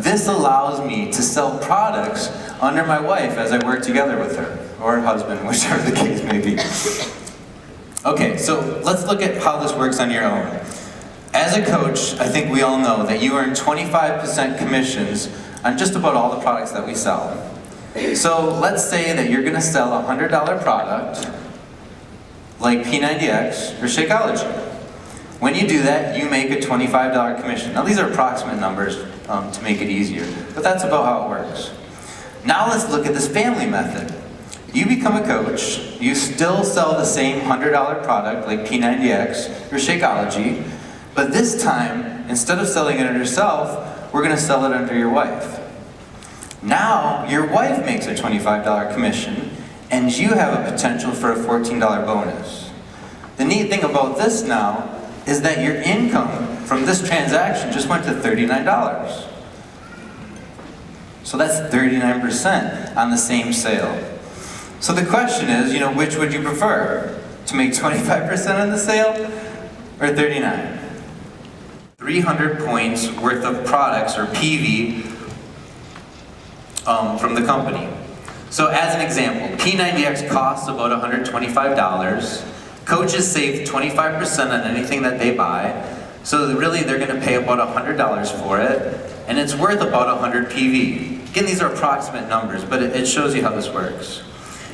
this allows me to sell products under my wife as I work together with her, or husband, whichever the case may be. Okay, so let's look at how this works on your own. As a coach, I think we all know that you earn 25% commissions on just about all the products that we sell. So let's say that you're going to sell a $100 product like P90X or Shakeology. When you do that, you make a $25 commission. Now these are approximate numbers to make it easier, but that's about how it works. Now let's look at this family method. You become a coach, you still sell the same $100 product like P90X or Shakeology, but this time, instead of selling it under yourself, we're going to sell it under your wife. Now, your wife makes a $25 commission, and you have a potential for a $14 bonus. The neat thing about this now is that your income from this transaction just went to $39. So that's 39% on the same sale. So the question is, which would you prefer? To make 25% on the sale or 39? 300 points worth of products, or PV, from the company. So as an example, P90X costs about $125. Coaches save 25% on anything that they buy. So really they're going to pay about $100 for it, and it's worth about 100 PV. Again, these are approximate numbers, but it shows you how this works.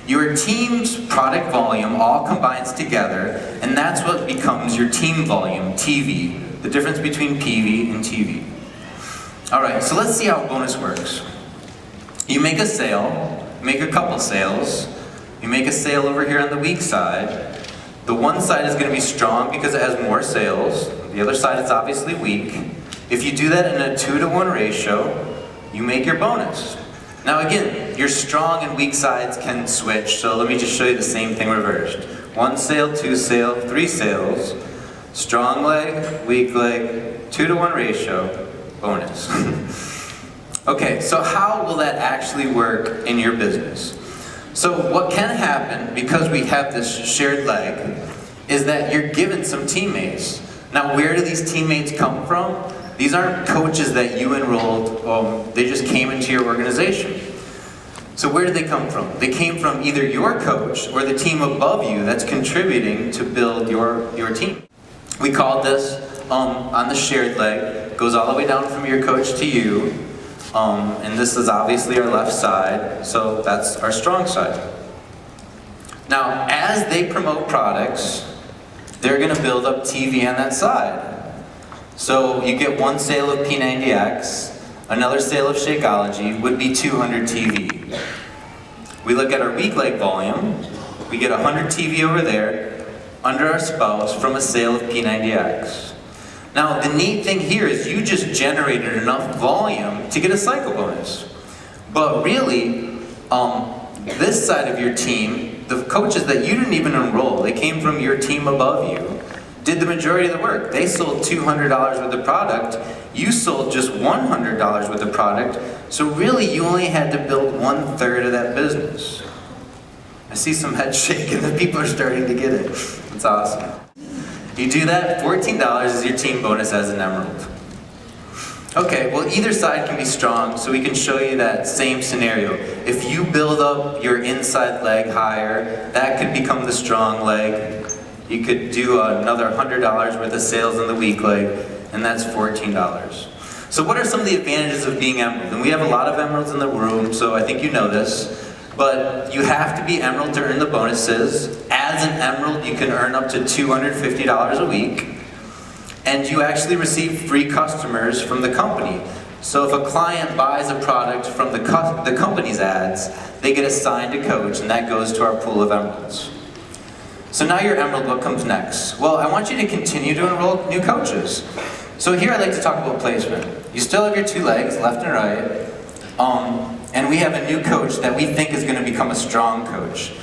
Your team's product volume all combines together, and that's what becomes your team volume, TV, the difference between PV and TV. All right, so let's see how bonus works. You make a sale, make a couple sales, you make a sale over here on the weak side. The one side is going to be strong because it has more sales. The other side is obviously weak. If you do that in a 2-to-1 ratio, you make your bonus. Now again, your strong and weak sides can switch, so let me just show you the same thing reversed. 1 sale, 2 sale, 3 sales, strong leg, weak leg, 2-to-1 ratio, bonus. Okay, so how will that actually work in your business? So what can happen, because we have this shared leg, is that you're given some teammates. Now where do these teammates come from? These aren't coaches that you enrolled, they just came into your organization. So where did they come from? They came from either your coach or the team above you that's contributing to build your team. We called this, on the shared leg, goes all the way down from your coach to you, and this is obviously our left side, so that's our strong side. Now, as they promote products, they're going to build up TV on that side. So you get 1 sale of P90X, another sale of Shakeology would be 200 TV. We look at our weak leg volume, we get 100 TV over there, under our spouse from a sale of P90X. Now the neat thing here is you just generated enough volume to get a cycle bonus. But really, this side of your team, the coaches that you didn't even enroll, they came from your team above you, did the majority of the work. They sold $200 worth of product, you sold just $100 worth of product, so really you only had to build 1/3 of that business. I see some heads shaking, the people are starting to get it. That's awesome. You do that, $14 is your team bonus as an emerald. Okay, well either side can be strong, so we can show you that same scenario. If you build up your inside leg higher, that could become the strong leg. You could do another $100 worth of sales in the weak leg, and that's $14. So what are some of the advantages of being emerald? And we have a lot of emeralds in the room, so I think you know this. But you have to be emerald to earn the bonuses. As an emerald, you can earn up to $250 a week. And you actually receive free customers from the company. So if a client buys a product from the company's ads, they get assigned a coach, and that goes to our pool of emeralds. So now you're emerald, what comes next? Well, I want you to continue to enroll new coaches. So here I'd like to talk about placement. You still have your 2 legs, left and right, and we have a new coach that we think is going to become a strong coach.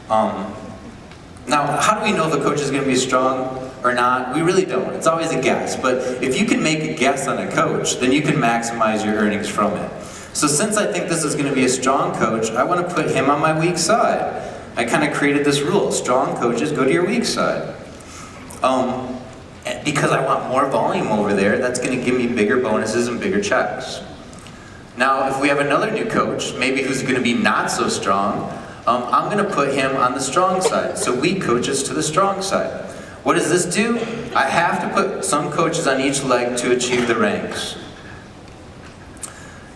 Now, how do we know if a coach is going to be strong or not? We really don't. It's always a guess. But if you can make a guess on a coach, then you can maximize your earnings from it. So since I think this is going to be a strong coach, I want to put him on my weak side. I kind of created this rule. Strong coaches go to your weak side. Because I want more volume over there, that's going to give me bigger bonuses and bigger checks. Now, if we have another new coach, maybe who's going to be not so strong, I'm going to put him on the strong side. So we coaches to the strong side. What does this do? I have to put some coaches on each leg to achieve the ranks.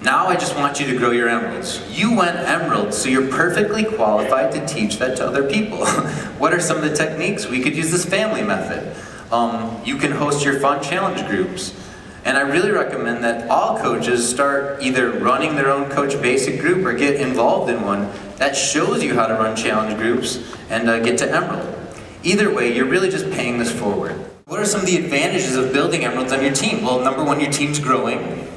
Now I just want you to grow your emeralds. You went emerald, so you're perfectly qualified to teach that to other people. What are some of the techniques? We could use this family method. You can host your fun challenge groups. And I really recommend that all coaches start either running their own Coach Basic group or get involved in one that shows you how to run challenge groups and get to emerald. Either way, you're really just paying this forward. What are some of the advantages of building emeralds on your team? Well, number one, your team's growing.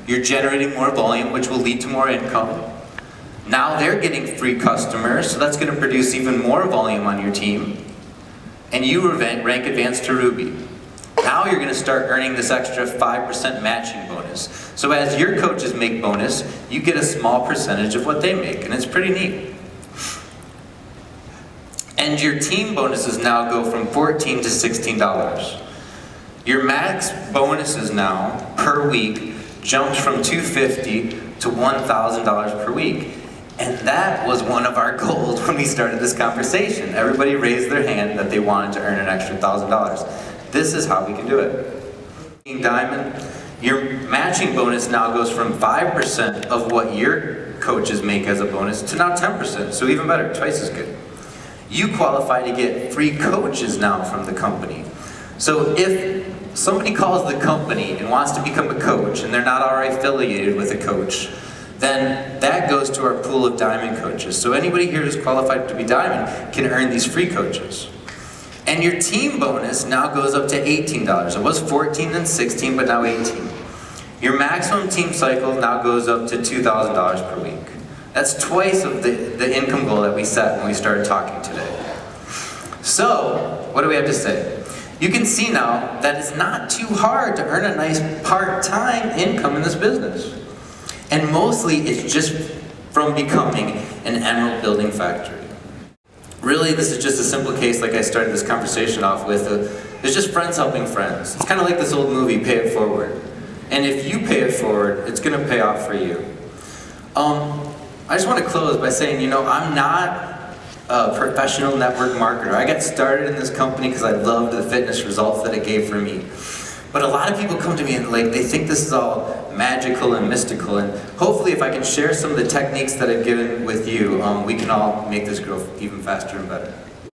You're generating more volume, which will lead to more income. Now they're getting free customers, so that's going to produce even more volume on your team. And you rank advanced to Ruby. Now you're going to start earning this extra 5% matching bonus. So as your coaches make bonus, you get a small percentage of what they make, and it's pretty neat. And your team bonuses now go from $14 to $16. Your max bonuses now per week jumps from $250 to $1,000 per week. And that was one of our goals when we started this conversation. Everybody raised their hand that they wanted to earn an extra $1,000. This is how we can do it. Being Diamond, your matching bonus now goes from 5% of what your coaches make as a bonus to now 10%, so even better, twice as good. You qualify to get free coaches now from the company. So if somebody calls the company and wants to become a coach and they're not already affiliated with a coach, then that goes to our pool of Diamond coaches. So anybody here who's qualified to be Diamond can earn these free coaches. And your team bonus now goes up to $18. It was $14 and $16, but now $18. Your maximum team cycle now goes up to $2,000 per week. That's twice of the income goal that we set when we started talking today. So, what do we have to say? You can see now that it's not too hard to earn a nice part-time income in this business. And mostly it's just from becoming an emerald building factory. Really, this is just a simple case like I started this conversation off with. It's just friends helping friends. It's kind of like this old movie, Pay It Forward. And if you pay it forward, it's going to pay off for you. I just want to close by saying, I'm not a professional network marketer. I got started in this company because I loved the fitness results that it gave for me. But a lot of people come to me and they think this is all magical and mystical, and hopefully if I can share some of the techniques that I've given with you, we can all make this grow even faster and better.